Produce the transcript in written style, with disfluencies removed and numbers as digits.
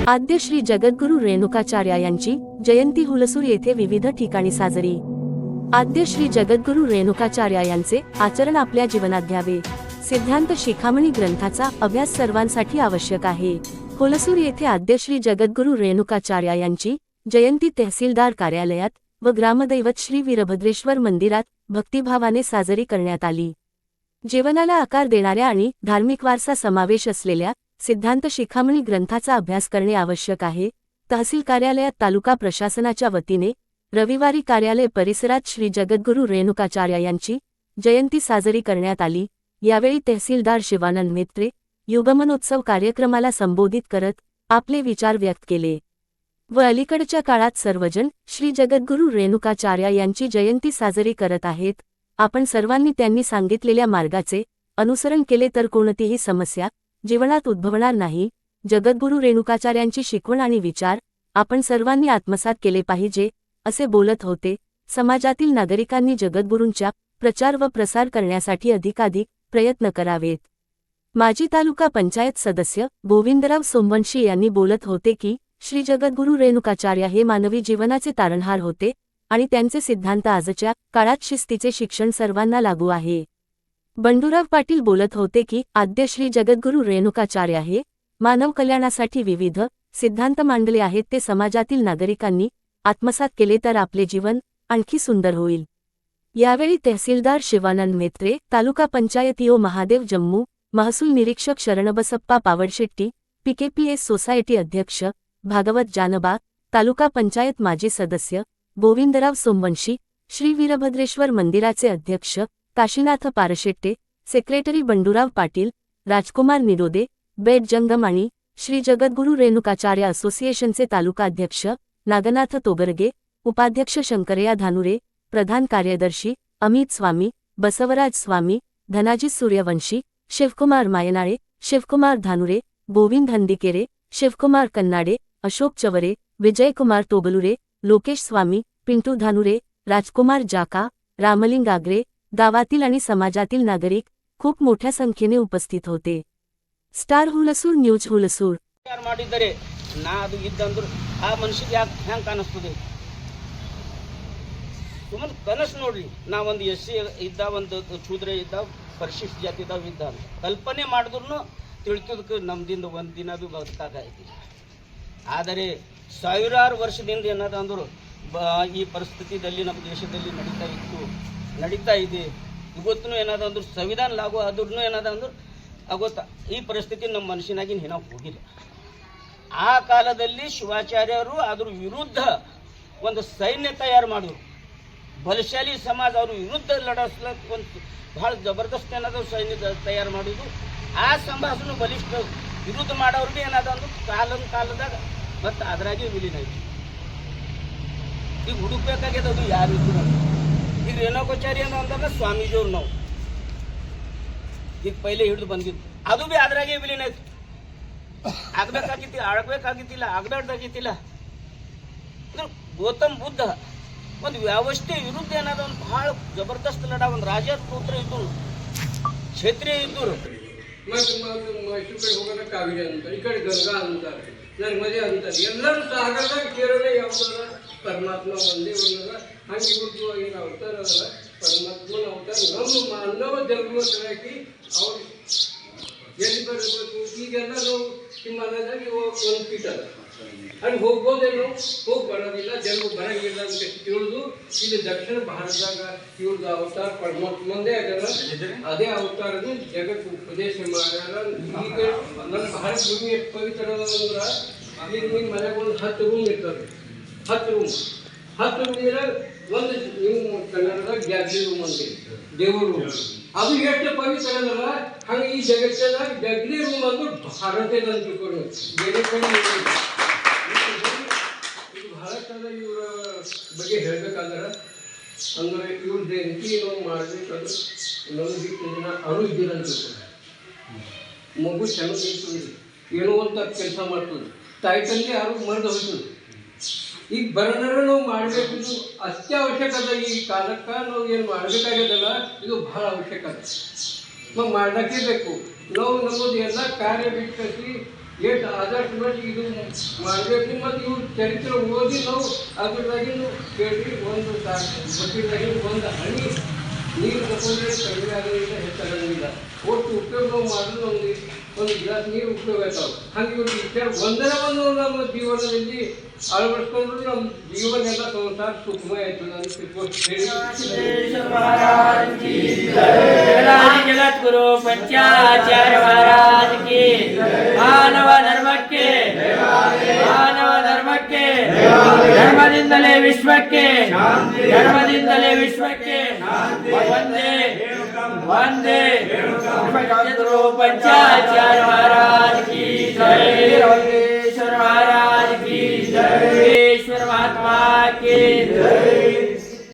आद्य श्री जगद्गुरु रेणुकाचार्य यांची जयंती हुलसूर येथे विविध ठिकाणी साजरी। आद्य श्री जगद्गुरु रेणुकाचार्य यांचे आचरण आपल्या जीवनात घ्यावे। सिद्धांत शिखामणी ग्रंथाचा अभ्यास सर्वांसाठी आवश्यक आहे। हुलसूर येथे आद्य श्री जगद्गुरु रेणुकाचार्य यांची जयंती तहसीलदार कार्यालयात व ग्रामदैवत श्री वीरभद्रेश्वर मंदिरात भक्तिभावाने साजरी करण्यात आली। जीवनाला आकार देणाऱ्या आणि धार्मिक वारसा समावेश असलेल्या सिद्धांत शिखामणी ग्रंथाचा अभ्यास करणे आवश्यक आहे। तहसील कार्यालयात तालुका प्रशासनाच्या वतीने रविवारी कार्यालय परिसरात श्री जगद्गुरु रेणुकाचार्य यांची जयंती साजरी करण्यात आली। यावेळी तहसीलदार शिवानंद मेत्रे युगमनोत्सव कार्यक्रमाला संबोधित करत आपले विचार व्यक्त केले व अलीकडच्या काळात सर्वजण श्री जगद्गुरु रेणुकाचार्य यांची जयंती साजरी करत आहेत। आपण सर्वांनी त्यांनी सांगितलेल्या मार्गाचे अनुसरण केले तर कोणतीही समस्या जीवनात उद्भवणार नाही। जगद्गुरु रेणुकाचार्यांची शिकवण आणि विचार आपण सर्वांनी आत्मसात केले पाहिजे असे बोलत होते। समाजातील नागरिकांनी जगद्गुरूंच्या प्रचार व प्रसार करण्यासाठी अधिकाधिक प्रयत्न करावेत। माजी तालुका पंचायत सदस्य गोविंदराव सोमवंशी यांनी बोलत होते की श्री जगद्गुरु रेणुकाचार्य हे मानवी जीवनाचे तारणहार होते आणि त्यांचे सिद्धांत आजच्या काळात शिस्तीचे शिक्षण सर्वांना लागू आहे। बंडूराव पाटील बोलत होते की आद्य श्री जगद्गुरु रेणुकाचार्य हे मानव कल्याणासाठी विविध सिद्धांत मांडले आहेत, ते समाजातील नागरिकांनी आत्मसात केले तर आपले जीवन आणखी सुंदर होईल। यावेळी तहसीलदार शिवानंद मेत्रे, तालुका पंचायत ईओ महादेव जम्मू, महसूल निरीक्षक शरणबसप्पा पावडशेट्टी, पीकेपीएस सोसायटी अध्यक्ष भागवत जानबा, तालुका पंचायत माजी सदस्य गोविंदराव सोमवंशी, श्री वीरभद्रेश्वर मंदिराचे अध्यक्ष काशीनाथ पारशेट्टे, सेक्रेटरी बंडूराव पाटील, राजकुमार निरोदे, बेट जंगम आणि श्री जगद्गुरु रेणुकाचार्य असोसिएशनचे तालुकाध्यक्ष नागनाथ तोगरगे, उपाध्यक्ष शंकरया धानुरे, प्रधान कार्यदर्शी अमित स्वामी, बसवराज स्वामी, धनाजी सूर्यवंशी, शिवकुमार मायनाळे, शिवकुमार धानुरे, गोविंद हंदिकेरे, शिवकुमार कन्नाडे, अशोक चवरे, विजयकुमार तोगलुरे, लोकेश स्वामी, पिंटू धानुरे, राजकुमार जाका, रामलिंग आगरे, गावातील आणि समाजातील नागरिक खूप मोठ्या संख्येने उपस्थित होते। ಸ್ಟಾರ್ ಹುಲಸೂರ್ ನ್ಯೂಸ್ ಹುಲಸೂರ್ ಮಾಡಿದರೆ ನಾ ಅದು ಇದ್ದಂದ್ರು ಆ ಮನುಷ್ಯಗೆ ಯಾಕೆ ಹ್ಯಾಂಗೆ ಕಾಣಿಸ್ತದೆ? ಸುಮ್ಮನೆ ಕನಸು ನೋಡ್ರಿ, ನಾ ಒಂದು ಎಸ್ಸಿ ಇದ್ದ, ಒಂದು ಶೂದ್ರ ಇದ್ದ, ಪರಿಶಿಷ್ಟ ಜಾತಿದವ್ ಇದ್ದ, ಕಲ್ಪನೆ ಮಾಡಿದ್ರು ತಿಳ್ಕೋದಕ್ಕೆ ನಮ್ದಿಂದ ಒಂದು ದಿನ ಭೀ ಬದುಕಾಗೈತಿ। ಆದರೆ ಸಾವಿರಾರು ವರ್ಷದಿಂದ ಏನಾದ ಅಂದರು ಈ ಪರಿಸ್ಥಿತಿಯಲ್ಲಿ ನಮ್ಮ ದೇಶದಲ್ಲಿ ನಡೀತಾ ಇದೆ। ಇವತ್ತು ಏನಾದ ಅಂದ್ರು ಸಂವಿಧಾನ ಲಾಗು ಆದ್ರೂ ಏನಾದ ಅಂದ್ರು ಆಗೋತ್ತಾ ಈ ಪರಿಸ್ಥಿತಿ ನಮ್ಮ ಮನುಷ್ಯನಾಗಿ ನಾವು ಹೋಗಿಲ್ಲ। ಆ ಕಾಲದಲ್ಲಿ ಶಿವಾಚಾರ್ಯರು ಅದ್ರ ವಿರುದ್ಧ ಒಂದು ಸೈನ್ಯ ತಯಾರು ಮಾಡಿದ್ರು, ಬಲಶಾಲಿ ಸಮಾಜ ಅವ್ರ ವಿರುದ್ಧ ಲಡಿಸ್ಲಕ್ಕೆ ಒಂದು ಭಾಳ ಜಬರ್ದಸ್ತ್ ಏನಾದ್ರು ಸೈನ್ಯ ತಯಾರು ಮಾಡಿದ್ರು। ಆ ಸಮಾಜನು ಬಲಿಷ್ಠ ವಿರುದ್ಧ ಮಾಡೋರಿಗೆ ಏನಾದ ಅಂದ್ರು ಕಾಲದಾಗ ಮತ್ತು ಅದ್ರಾಗೆ ವಿಲೀನ ಆಯ್ತು। ಈಗ ಹುಡುಕ್ಬೇಕಾಗ್ಯದ ಅದು ಯಾರು ಇದ್ರು। ಈಗ ರೇಣುಕಾಚಾರ್ಯ ಅಂದಾಗ ಸ್ವಾಮೀಜಿಯವ್ರು ನಾವು ಈಗ ಪೈಲೆ ಹಿಡಿದು ಬಂದಿದ್ದು, ಅದು ಭೀ ಅದ್ರಾಗೆ ವಿಲೀನ ಆಯ್ತು। ಆಗಬೇಕಾಗಿತ್ತಿಲ್ಲ ಅಂದ್ರೆ ಗೌತಮ್ ಬುದ್ಧ ಒಂದು ವ್ಯವಸ್ಥೆ ವಿರುದ್ಧ ಏನಾದ ಒಂದು ಭಾಳ ಜಬರ್ದಸ್ತ್ ಲಡ, ಒಂದು ರಾಜಪುತ್ರ ಇದ್ದರು, ಕ್ಷತ್ರಿಯ ಇದ್ದರು। ಮೈಸೂರು ಕಡೆ ಹೋಗೋಣ ಕಾವೇರಿ ಅಂತಾರೆ, ಈ ಕಡೆ ಗಂಗಾ ಅಂತಾರೆ, ನರ್ಮದೆ ಅಂತಾರೆ, ಎಲ್ಲರೂ ಸಾಗರದಾಗ ಕೇರಳ ಯಾವ್ದಾರ ಪರಮಾತ್ಮ ಒಂದೇ ಒಂದಲ್ಲ, ಹಂಗೆ ಇವ್ರದ್ದು ಏನು ಅವತಾರ ಅದಲ್ಲ, ಪರಮಾತ್ಮನ ಅವತಾರ ನಮ್ಮ ಮಾನವ ಜನ್ಮ ಸಲುವಾಗಿ ಅವ್ರು ಎಲ್ಲಿ ಬರಬೇಕು ಈಗೆಲ್ಲ ನಾವು ನಿಮ್ಮ ಮನದಲ್ಲಿ ಒಂದು ಪೀಠ ಅದ, ಅಲ್ಲಿ ಹೋಗ್ಬೋದೇನೋ ಹೋಗಿ ಬರೋದಿಲ್ಲ, ಜನರು ಬರಂಗಿಲ್ಲ ಅಂತ ತಿಳಿದು ಇಲ್ಲಿ ದಕ್ಷಿಣ ಭಾರತದಾಗ ಇವ್ರದ್ದು ಅವತಾರ ಪರಮಾತ್ಮಂದೇ ಆಗಲ್ಲ, ಅದೇ ಅವತಾರನೇ ಜಗತ್ತು ಉಪದೇಶ ಮಾಡ್ಯಾರ। ಈಗ ನಮ್ಮ ಭಾರತ ಭೂಮಿ ಎಷ್ಟು ಪವಿತ್ರ ಅಂದ್ರೆ ಈಗ ನಿಮ್ಮ ಮನೆಗೆ ಒಂದು 10 ರೂಮ್ ಇರ್ತದೆ, 10 ರೂಮಿನ ಒಂದು ನೀವು ಕನ್ನಡದಾಗ ಗ್ಯಾಗ್ಲಿ ರೂಮ್ ಅಂತ ದೇವ್ರ ರೂಮ್, ಅದು ಎಷ್ಟು ಪವಿತ್ರ ಅದಲ್ಲ ಹಂಗೆ ಈ ಜಗತ್ತದಾಗ ಗ್ಯಾಗ್ಲಿ ರೂಮ್ ಅಂದ್ರೆ ಭಾರತದ ಅಂತ ತಿಳ್ಕೊಂಡು ಬೇರೆ ಕಡೆ ಇದು ಭಾರತದ ಇವರ ಬಗ್ಗೆ ಹೇಳ್ಬೇಕಾದ್ರೆ ಅಂದ್ರೆ ಇವ್ರ ಜಯಂತಿ ನಾವು ಮಾಡಬೇಕಾದ್ರೆ ನಮ್ಗೆ ದಿನ ಅರುದಿನ ಅಂತ ಮಗು ಚೆನ್ನಾಗಿ ಏನೋ ಅಂತ ಕೆಲಸ ಮಾಡ್ತದೆ, ತಾಯಿ ತಂದೆ ಯಾರು ಮರೆದು ಹೋಗ್ತದೆ। ಈಗ ಬರೋಣ ನಾವು ಮಾಡಬೇಕು, ಇದು ಅತ್ಯವಶ್ಯಕ ಅದ। ಈ ಕಾಲಕ್ಕೆ ನಾವು ಏನು ಮಾಡಬೇಕಾಗ್ಯದಲ್ಲ ಇದು ಭಾಳ ಅವಶ್ಯಕ ಅದ, ನಾವು ಮಾಡಲೇಬೇಕು। ನಾವು ನಮ್ಮದು ಎಲ್ಲ ಕಾರ್ಯ ಬಿಟ್ಟು ಎಷ್ಟು ಆದಷ್ಟು ಮಟ್ಟಿಗೆ ಇದು ಮಾಡಬೇಕು. ಮತ್ತು ಇವ್ರ ಚರಿತ್ರೆ ಓದಿ ನಾವು ಅದ್ರದಾಗಿಂದು ಕೇಳಿ ಒಂದು ಬಟ್ಟಿದಾಗಿಂದು ಒಂದು ಹನಿ ನೀರು ತಗೊಂಡ್ರೆ ಕಡಿಮೆ ಆಗೋದಿಲ್ಲ, ಹೆಚ್ಚಾಗೋದಿಲ್ಲ. ಒಟ್ಟು ಉಪಯೋಗ ನಾವು ಮಾಡಿದ್ರೆ ಒಂದು ಗ್ಲಾಸ್ ನೀರು ಉಪಯೋಗ ಆಗ್ತಾವೆ. ಹಾಗೆ ಇವ್ರ ವಿಚಾರ ಒಂದರವನ್ನು ನಮ್ಮ ಜೀವನದಲ್ಲಿ ಅಳವಡಿಸ್ಕೊಂಡ್ರು ನಮ್ಮ ಜೀವನ ಎಲ್ಲ ಸಂಸಾರ ಸುಖಮಯ ಆಯ್ತು ನಾನು ಜಗದ್ಗುರು ಪಂಚಾಚಾರ್ಯ ಮಹಾರಾಜ್ ಕಿ ಮಾನವ ಧರ್ಮಕ್ಕೆ ಧರ್ಮದಿಂದಲೇ ವಿಶ್ವಕ್ಕೆ ವಂದೇ ವಂದೇ ಜಗದ್ಗುರು ಪಂಚಾಚಾರ್ಯ ಮಹಾರಾಜ್ ಕಿ ಜೈ, ರಂಗೇಶ್ವರ ಮಹಾರಾಜ್ की जय, ईश्वर महात्मा की जय।